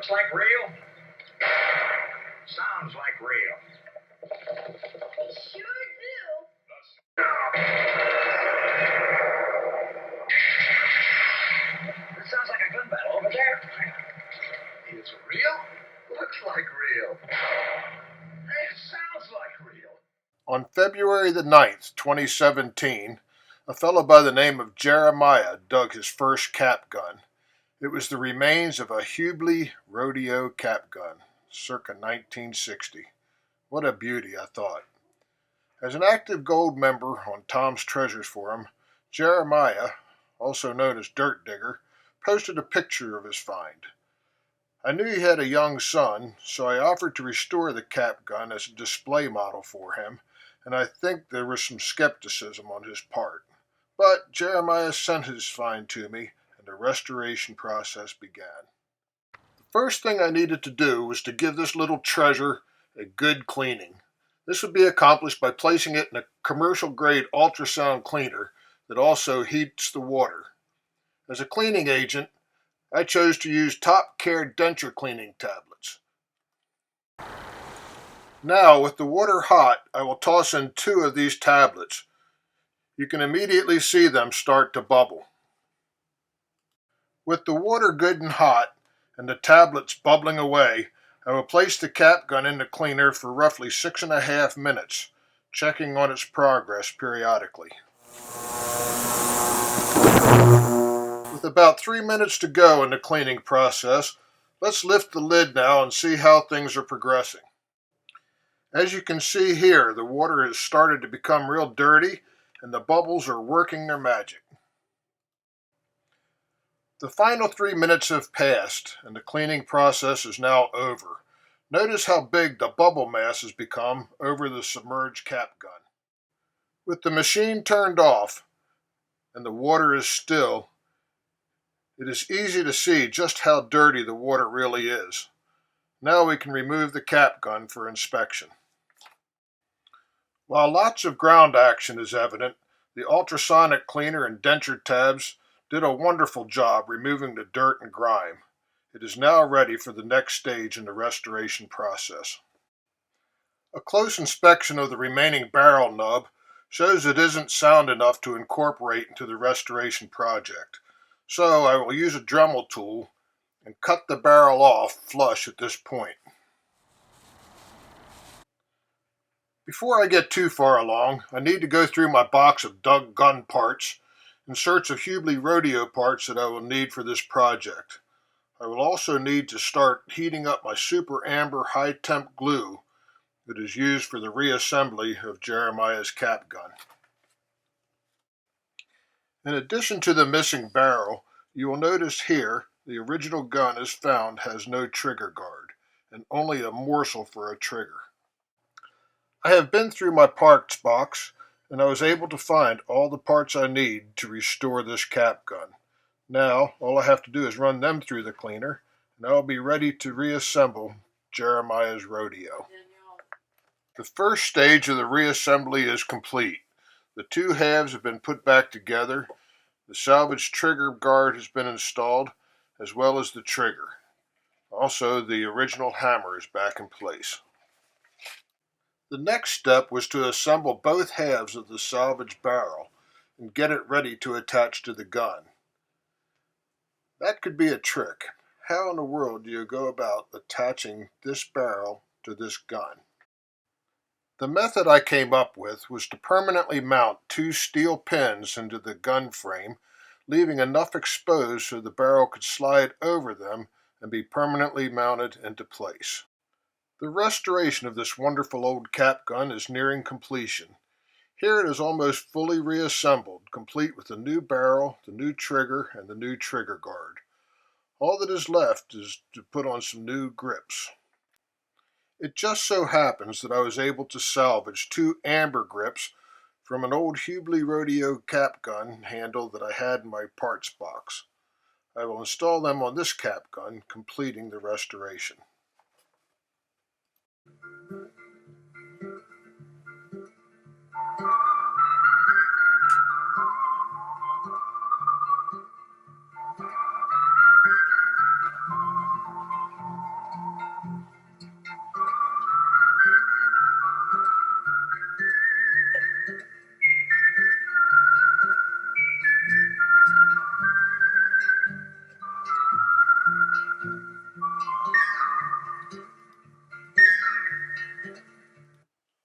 Looks like real. Sounds like real. They sure do. That sounds like a gun battle over there. It's real? Looks like real. It sounds like real. On February the 9th, 2017, a fellow by the name of Jeremiah dug his first cap gun. It was the remains of a Hubley Rodeo cap gun, circa 1960. What a beauty, I thought. As an active gold member on Tom's Treasures Forum, Jeremiah, also known as Dirt Digger, posted a picture of his find. I knew he had a young son, so I offered to restore the cap gun as a display model for him, and I think there was some skepticism on his part. But Jeremiah sent his find to me, and the restoration process began. The first thing I needed to do was to give this little treasure a good cleaning. This would be accomplished by placing it in a commercial-grade ultrasound cleaner that also heats the water. As a cleaning agent, I chose to use Top Care denture cleaning tablets. Now, with the water hot, I will toss in 2 of these tablets. You can immediately see them start to bubble. With the water good and hot, and the tablets bubbling away, I will place the cap gun in the cleaner for roughly 6.5 minutes, checking on its progress periodically. With about 3 minutes to go in the cleaning process, let's lift the lid now and see how things are progressing. As you can see here, the water has started to become real dirty and the bubbles are working their magic. The final 3 minutes have passed and the cleaning process is now over. Notice how big the bubble mass has become over the submerged cap gun. With the machine turned off and the water is still, it is easy to see just how dirty the water really is. Now we can remove the cap gun for inspection. While lots of ground action is evident, the ultrasonic cleaner and denture tabs did a wonderful job removing the dirt and grime. It is now ready for the next stage in the restoration process. A close inspection of the remaining barrel nub shows it isn't sound enough to incorporate into the restoration project. So I will use a Dremel tool and cut the barrel off flush at this point. Before I get too far along, I need to go through my box of dug gun parts in search of Hubley Rodeo parts that I will need for this project. I will also need to start heating up my super amber high temp glue that is used for the reassembly of Jeremiah's cap gun. In addition to the missing barrel, you will notice here the original gun as found has no trigger guard and only a morsel for a trigger. I have been through my parts box and I was able to find all the parts I need to restore this cap gun. Now all I have to do is run them through the cleaner and I'll be ready to reassemble Jeremiah's Rodeo. The first stage of the reassembly is complete. The 2 halves have been put back together. The salvage trigger guard has been installed, as well as the trigger. Also, the original hammer is back in place. The next step was to assemble both halves of the salvage barrel and get it ready to attach to the gun. That could be a trick. How in the world do you go about attaching this barrel to this gun? The method I came up with was to permanently mount 2 steel pins into the gun frame, leaving enough exposed so the barrel could slide over them and be permanently mounted into place. The restoration of this wonderful old cap gun is nearing completion. Here it is almost fully reassembled, complete with the new barrel, the new trigger, and the new trigger guard. All that is left is to put on some new grips. It just so happens that I was able to salvage 2 amber grips from an old Hubley Rodeo cap gun handle that I had in my parts box. I will install them on this cap gun, completing the restoration.